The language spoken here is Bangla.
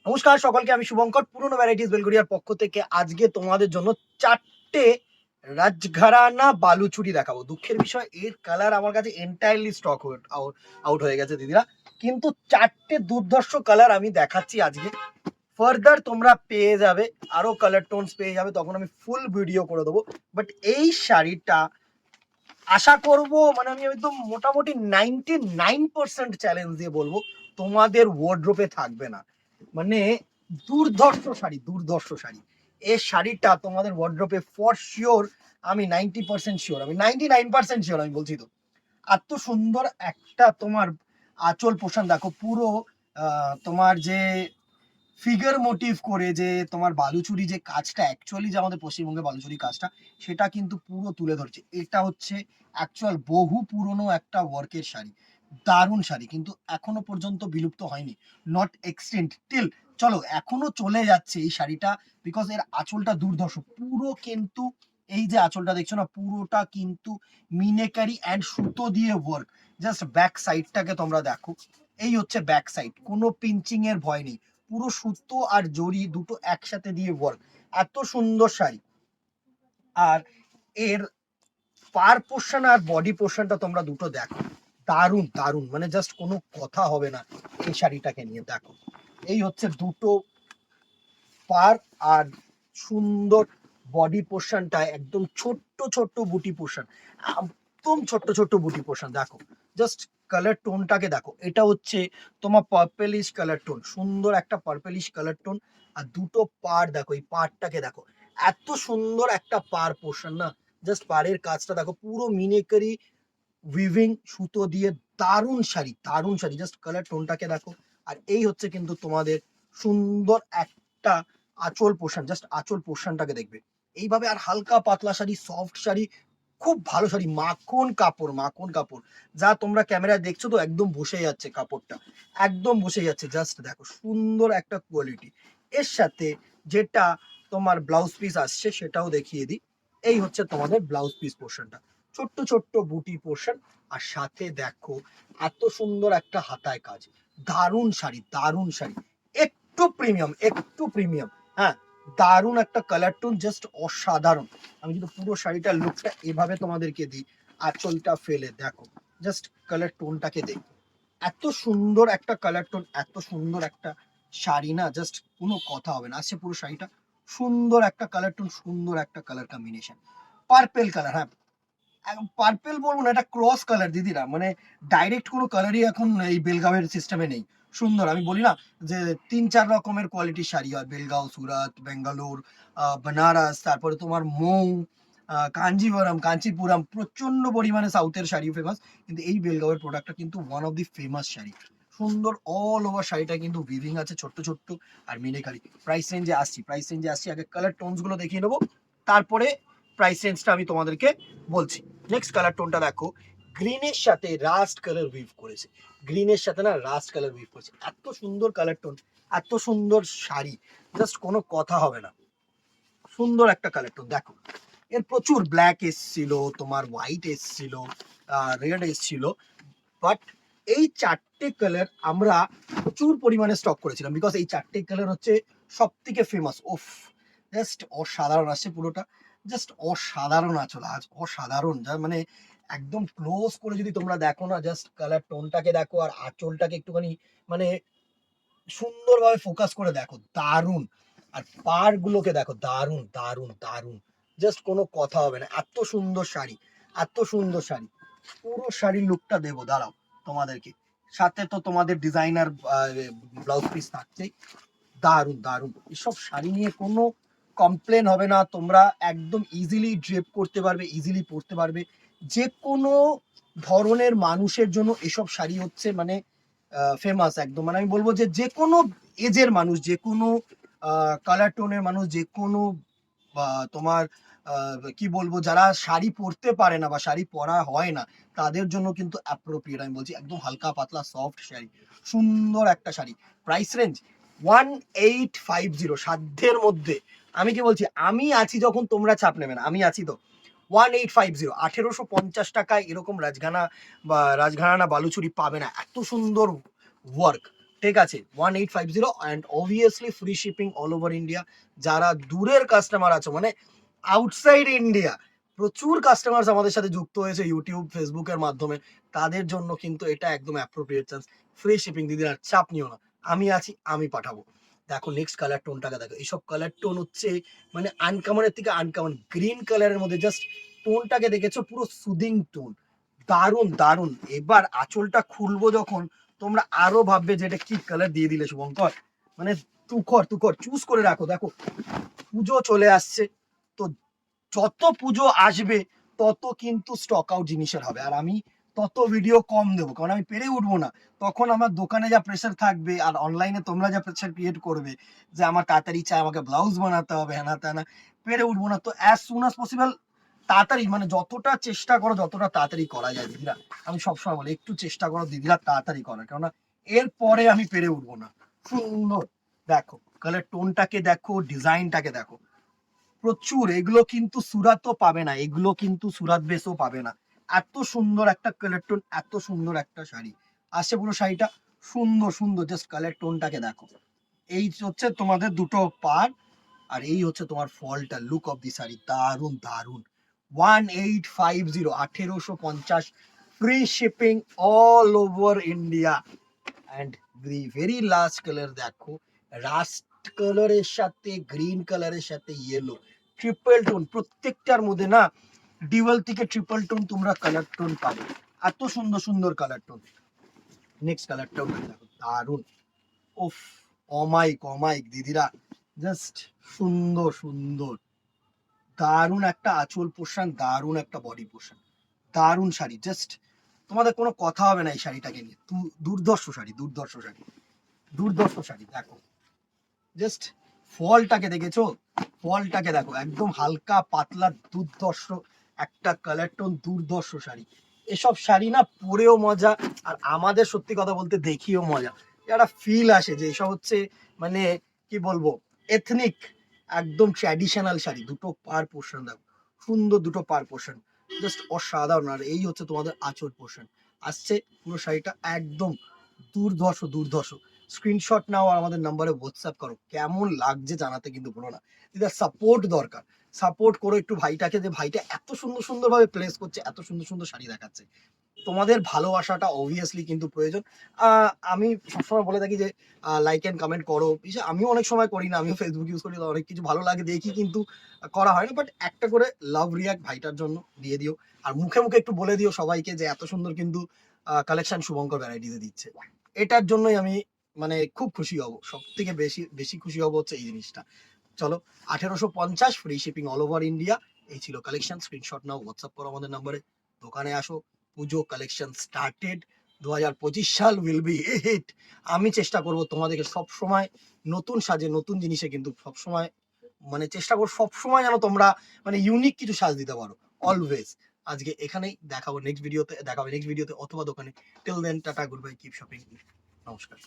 নমস্কার সকলকে, আমি শুভঙ্কর পুরনো ভ্যারাইটিস বেলগড়িয়ার পক্ষ থেকে আজকে তোমাদের জন্য চারটে রাজঘরানা বালুচুরি দেখাবো। দুঃখের বিষয় এর কালার আমার কাছে এন্টায়ারলি স্টক আউট হয়ে গেছে দিদিরা, কিন্তু চারটে দুর্ধর্ষ কালার আমি দেখাচ্ছি আজকে। ফার্দার তোমরা পেয়ে যাবে আরো কালার টোনস পেয়ে যাবে, তখন আমি ফুল ভিডিও করে দেবো। বাট এই শাড়িটা আশা করব, মানে আমি একদম মোটামুটি 99% চ্যালেঞ্জ দিয়ে বলবো তোমাদের ওয়ার্ড্রোপে থাকবে না। মানে দুর্ধর্ষ শাড়ি, দুর্ধর্ষ শাড়ি। এই শাড়িটা তোমাদের ওয়ার্ড্রোপে ফর শিওর, আমি 90% শিওর, আমি 99% শিওর আমি বলছি তো। এত সুন্দর একটা তোমার আঁচল পোষণ দেখো, পুরো তোমার যে ফিগার মোটিভ করে যে তোমার বালুচুরি যে কাজটা, অ্যাকচুয়ালি যে আমাদের পশ্চিমবঙ্গে বালুচুরি কাজটা, সেটা কিন্তু পুরো তুলে ধরছে। এটা হচ্ছে অ্যাকচুয়াল বহু পুরনো একটা ওয়ার্কের শাড়ি, দারুণ শাড়ি, কিন্তু এখনো পর্যন্ত বিলুপ্ত হয়নি, নট এক্সটেন্ট টিল। চলো, এখনো চলে যাচ্ছে এই শাড়িটা, বিকজ এর আঁচলটা দুর্ধর্ষ পুরো। কিন্তু এই যে আঁচলটা দেখছো না, পুরোটা কিন্তু মিনেকারি অ্যান্ড সুতো দিয়ে ওয়ার্ক। জাস্ট ব্যাক সাইডটাকে তোমরা দেখো, এই হচ্ছে ব্যাক সাইড, কোনো পিঞ্চিং এর ভয় নেই, পুরো সুতো আর জড়ি দুটো একসাথে দিয়ে ওয়ার্ক। এত সুন্দর শাড়ি। আর এর পার পোর্শন আর বডি পোর্শনটা তোমরা দুটো দেখো, দারুণ দারুণ, মানে জাস্ট কোনো কথা হবে না এই শাড়িটাকে নিয়ে। দেখো, এই হচ্ছে দুটো পার, আর সুন্দর বডি পোর্শনটা একদম ছোট্ট ছোট্ট বুটি পোর্শন, একদম ছোট্ট ছোট্ট বুটি পোর্শন। দেখো জাস্ট কালার টোনটাকে দেখো, এটা হচ্ছে তোমার পার্পেলিশ কালার টোন, সুন্দর একটা পার্পেলিশ কালার টোন। আর দুটো পার দেখো, এই পারটাকে দেখো, এত সুন্দর একটা পার পোর্শন না। জাস্ট পাড়ের কাজটা দেখো, পুরো মিনেকারি উইভিং সুতো দিয়ে, দারুণ শাড়ি, দারুণ শাড়ি। জাস্ট কালার টোনটাকে দেখো। আর এই হচ্ছে কিন্তু তোমাদের সুন্দর একটা আঁচল পোর্শন, জাস্ট আঁচল পোর্শনটাকে দেখবে এইভাবে। আর হালকা পাতলা শাড়ি, সফট শাড়ি, খুব ভালো শাড়ি, মাখন কাপড়, মাখন কাপড়। যা তোমরা ক্যামেরায় দেখছো তো, একদম বসে যাচ্ছে কাপড়টা, একদম বসে যাচ্ছে। জাস্ট দেখো, সুন্দর একটা কোয়ালিটি। এর সাথে যেটা তোমার ব্লাউজ পিস আসছে সেটাও দেখিয়ে দিই। এই হচ্ছে তোমাদের ব্লাউজ পিস পোর্শনটা, ছোট্ট ছোট্ট বুটি পোর্শন। আর সাথে দেখো এত সুন্দর একটা হাতায় কাজ, দারুণ শাড়ি, দারুণ শাড়ি, একটু প্রিমিয়াম, একটু প্রিমিয়াম। হ্যাঁ, দারুণ একটা কালার টোন, জাস্ট অসাধারণ। আমি যদি পুরো শাড়িটার লুকটা এভাবে তোমাদেরকে দিই, আঁচলটা ফেলে দেখো, জাস্ট কালার টোনটাকে দেখো, এত সুন্দর একটা কালার টোন, এত সুন্দর একটা শাড়ি না, জাস্ট কোনো কথা হবে না। আসছে পুরো শাড়িটা সুন্দর একটা কালার টোন, সুন্দর একটা কালার কম্বিনেশন, পার্পেল কালার। হ্যাঁ, পার্পেল বলবো না, এটা ক্রস কালার দিদিরা, মানে ডাইরেক্ট কোনো কালারই এখন এই বেলগাঁওয়ের সিস্টেমে নেই। সুন্দর, আমি বলি না যে 3-4 রকমের কোয়ালিটির শাড়ি হয়, বেলগাঁও, সুরাত, বেঙ্গালোর, বেনারস, তারপরে তোমার মৌ, কাঞ্জিভরম, কাঞ্চিপুরম, প্রচন্ড পরিমাণে সাউথের শাড়ি ফেমাস, কিন্তু এই বেলগাঁওয়ের প্রোডাক্টটা কিন্তু one of the famous sari. সুন্দর অল ওভার শাড়িটা কিন্তু উইভিং আছে ছোট্ট ছোট্ট আর মিনেকারি। প্রাইস রেঞ্জে আসছি, আগে কালার টোনস গুলো দেখিয়ে নেবো, তারপরে প্রাইস রেঞ্জটা আমি তোমাদেরকে বলছি। নেক্সট কালার টোনটা দেখো, গ্রিনের সাথে রাস্ট কালার উইভ করেছে, গ্রিনের সাথে না রাস্ট কালার উইভ করেছে, এত সুন্দর কালার টোন, এত সুন্দর শাড়ি, জাস্ট কোনো কথা হবে না। সুন্দর একটা কালার টোন দেখো, এর প্রচুর ব্ল্যাক এসছিল, তোমার হোয়াইট এসছিল, রেড এসছিল, বাট এই চারটে কালার আমরা প্রচুর পরিমাণে স্টক করেছিলাম, বিকজ এই চারটে কালার হচ্ছে সব থেকে ফেমাস। ওফ, জাস্ট অসাধারণ আসছে পুরোটা, জাস্ট অসাধারণ আঁচল, আজ অসাধারণ। যা মানে একদম ক্লোজ করে যদি তোমরা দেখো না, জাস্ট কালার টোনটাকে দেখো আর আঁচলটাকে একটুখানি মানে সুন্দরভাবে ফোকাস করে দেখো, দারুণ। আর পার গুলোকে দেখো, দারুণ দারুণ দারুণ, জাস্ট কোনো কথা হবে না। এত সুন্দর শাড়ি, এত সুন্দর শাড়ি, পুরো শাড়ির লুকটা দেবো, দাঁড়াও তোমাদেরকে। সাথে তো তোমাদের ডিজাইনার ব্লাউজ পিস থাকছেই, দারুণ দারুণ। এসব শাড়ি নিয়ে কোনো কমপ্লেন হবে না, তোমরা একদম ইজিলি ড্রেপ করতে পারবে, ইজিলি পরতে পারবে। যে কোনো ধরনের মানুষের জন্য এসব শাড়ি হচ্ছে মানে ফেমাস একদম। মানে আমি বলবো যে যে কোনো এজের মানুষ, যে কোনো কালার টোনের মানুষ, যে কোনো তোমার কি বলবো, যারা শাড়ি পরতে পারে না বা শাড়ি পরা হয় না, তাদের জন্য কিন্তু অ্যাপ্রোপ্রিয়েট। আমি বলছি একদম হালকা পাতলা সফট শাড়ি, সুন্দর একটা শাড়ি। প্রাইস রেঞ্জ 1850, সাধ্যের মধ্যে। আমি কি বলছি, আমি আছি যখন তোমরা চাপ নেবে না, আমি আছি তো। 1850, 1850 টাকায় এরকম রাজঘানা বা রাজঘরানা বালুচুরি পাবে না, এত সুন্দর ওয়ার্ক, ঠিক আছে 1850 and obviously free shipping all over India. যারা দূরের কাস্টমার আছে মানে আউটসাইড ইন্ডিয়া, প্রচুর কাস্টমার আমাদের সাথে যুক্ত হয়েছে ইউটিউব ফেসবুকের মাধ্যমে, তাদের জন্য কিন্তু এটা একদম অ্যাপ্রোপ্রিয়েট চান্স। ফ্রি শিপিং দিদি, আর চাপ নিও না, আমি আছি, আমি পাঠাবো। দেখো নেক্সট কালার টোনটাকে দেখো, এইসব কালার টোন হচ্ছে মানে আনকমনের থেকে আনকমন। গ্রিন কালারের মধ্যে জাস্ট টোনটাকে দেখেছো, পুরো সুদিং টোন, দারুণ দারুণ। এবার আঁচলটা খুলবো যখন, তোমরা আরো ভাববে যে এটা কি কালার দিয়ে দিলে শুভঙ্কর, মানে তুখর তুখর। চুজ করে রাখো। দেখো পুজো চলে আসছে, তো যত পুজো আসবে তত কিন্তু স্টক আউট জিনিসের হবে, আর আমি তত ভিডিও কম দেবো, কারণ আমি পেরে উঠবো না। তখন আমার দোকানে যা প্রেশার থাকবে আর অনলাইনে তোমরা যা প্রেশার ক্রিয়েট করবে যে আমার তাড়াতাড়ি চাই, আমাকে ব্লাউজ বানাতে হবে, হ্যানা ত্যানা, পেরে উঠবো না। তো অ্যাজ সুন অ্যাজ পসিবল, তাড়াতাড়ি, মানে যতটা চেষ্টা করো যতটা তাড়াতাড়ি করা যায় দিদিরা, আমি সবসময় বলি একটু চেষ্টা করো দিদিরা তাড়াতাড়ি করার, কেননা এরপরে আমি পেরে উঠবো না। সুন্দর দেখো কালার টোনটাকে দেখো, ডিজাইনটাকে দেখো, প্রচুর। এগুলো কিন্তু সুরাতও পাবে না, এগুলো কিন্তু সুরাত বেসও পাবে না। এত সুন্দর একটা কালার টোন, এত সুন্দর একটা শাড়ি আসছে পুরো শাড়িটা, সুন্দর সুন্দর। জাস্ট কালার টোনটাকে দেখো, এই হচ্ছে তোমাদের দুটো পার, আর এই হচ্ছে তোমার ফলটা, লুক অফ দি শাড়ি, দারুন দারুন। 1850, 1850, free shipping all over India. And the very last colour দেখো, রাস্ট কালারের সাথে গ্রিন কালারের সাথে ইয়েলো, ট্রিপল টোন। প্রত্যেকটার মধ্যে না ডিউয়াল থেকে ট্রিপল টোন তোমরা কালার টোন পাবে, এত সুন্দর সুন্দর colour tone. Next colour tone দেখো, দারুন। ওফ, অমাইক অমাইক দিদিরা, জাস্ট সুন্দর সুন্দর, দারুণ একটা আঁচল পোষণ, দারুণ একটা বডি পোষণ, দারুণ শাড়ি। জাস্ট তোমাদের কোনো কথা হবে না এই শাড়িটাকে নিয়ে, দুর্ধর্ষ শাড়ি, দুর্ধর্ষ শাড়ি, দুর্ধর্ষ শাড়ি। দেখো জাস্ট ফলটাকে দেখেছো, ফলটাকে দেখো, একদম হালকা পাতলা দুর্ধর্ষ একটা কালার টোন, দুর্ধর্ষ শাড়ি। এসব শাড়ি না পরেও মজা, আর আমাদের সত্যি কথা বলতে দেখিও মজা, একটা ফিল আসে যে এসব হচ্ছে মানে কি বলবো, এথনিক, একদম ট্র্যাডিশনাল শাড়ি। দুটো পার পোর্শন দেখো, সুন্দর দুটো পার পোর্শন, জাস্ট অসাধারণ। আর এই হচ্ছে তোমাদের আঁচল পোর্শন আসছে, পুরো শাড়িটা একদম দুর্ধর্ষ দুর্ধর্ষ। স্ক্রিনশট নাও আর আমাদের নাম্বারে হোয়াটসঅ্যাপ করো, কেমন লাগছে জানাতে কিন্তু ভুলো না। দিদা সাপোর্ট দরকার, সাপোর্ট করো একটু ভাইটাকে, যে ভাইটা এত সুন্দর সুন্দর ভাবে প্লেস করছে, এত সুন্দর সুন্দর শাড়ি দেখাচ্ছে। তোমাদের ভালোবাসাটা অবভিয়াসলি কিন্তু প্রয়োজন। আমি সবসময় বলে থাকি যে লাইক অ্যান্ড কমেন্ট করো, আমিও অনেক সময় করি না, আমিও ফেসবুক ইউজ করি, অনেক কিছু ভালো লাগে দেখি কিন্তু করা হয় না। বাট একটা করে লাভ রিয়াক্ট ভাইটার জন্য দিয়ে দিও, আর মুখে মুখে একটু বলে দিও সবাইকে যে এত সুন্দর কিন্তু কালেকশন শুভঙ্কর ভ্যারাইটিসে দিচ্ছে। এটার জন্যই আমি মানে খুব খুশি হব, সব থেকে বেশি বেশি খুশি হব হচ্ছে এই জিনিসটা। চলো, 1850, free shipping all over India, এই ছিল কালেকশন। স্ক্রিনশট নাও, হোয়াটসঅ্যাপ করো আমাদের নাম্বারে, দোকানে আসো। পুজো কালেকশন স্টার্টেড, 2025 সাল উইল বি হিট। আমি চেষ্টা করব তোমাদেরকে সব সময় নতুন সাজে, নতুন জিনিসে কিন্তু সব সময় মানে চেষ্টা করব সব সময় যেন তোমরা মানে ইউনিক কিছু সাজ দিতে পারো, অলওয়েজ। আজকে এখানেই দেখাবো নেক্সট ভিডিওতে, অথবা দোকানে। Till then tata, good bye, keep shopping, নমস্কার।